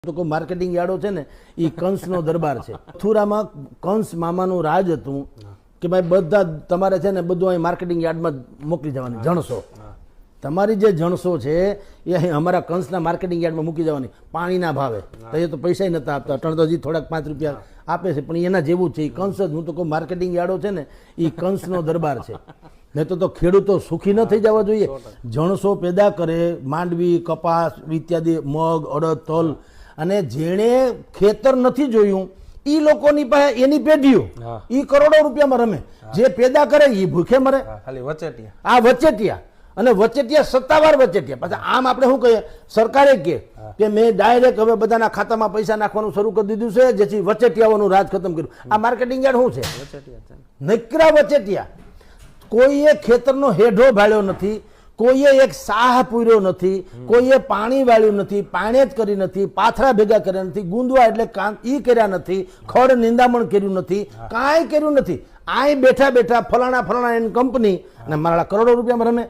તો માર્કેટિંગ યાર્ડો છે ને એ કંસનો દરબાર છે. મથુરામાં કંસ મામાનું રાજ હતું કે ભાઈ બધા તમારે છે ને બધું અહીં માર્કેટિંગ યાર્ડમાં મોકલી જવાની જણસો. તમારી જે જણસો છે એ અહીં અમારા કંસના માર્કેટિંગ યાર્ડમાં મૂકી જવાની પાણીના ભાવે. તો એ તો પૈસા નતા આપતા, ત્રણ તો હજી થોડાક 5 રૂપિયા આપે છે, પણ એના જેવું જ છે. એ કંસ જ, હું તો કહું માર્કેટિંગ યાર્ડો છે ને એ કંસનો દરબાર છે. નહીં તો ખેડૂતો સુખી ન થઈ જવા જોઈએ. જણસો પેદા કરે, માંડવી, કપાસ ઇત્યાદિ, મગ, અડદ, તલ, અને જેણે ખેતર નથી જોયું એ લોકોની પાસે એની પેઢીઓ એ કરોડો રૂપિયામાં રમે. જે પેદા કરે એ ભૂખે મરે. આ વચેટિયા, અને વચેટિયા સત્તાવાર વચેટિયા. પછી આમ આપણે શું કહીએ, સરકારે કે મેં ડાયરેક્ટ હવે બધાના ખાતામાં પૈસા નાખવાનું શરૂ કરી દીધું છે, જેથી વચેટિયાઓનું રાજ ખતમ કર્યું. આ માર્કેટિંગ યાર્ડ શું છે? નકરા વચેટિયા. કોઈએ ખેતરનો હેઢો ભાળ્યો નથી, કોઈએ એક સાહ પૂર્યો નથી, કોઈએ પાણી વાળ્યું નથી, પાણી જ કરી નથી, પાથરા ભેગા કર્યા નથી, ગુંદવા એટલે કામ ઈ કર્યા નથી, ખડ નિંદામણ કર્યું નથી, કાંઈ કર્યું નથી. આ બેઠા બેઠા ફલાણા એની કંપની અને મારા કરોડો રૂપિયામાં રમે.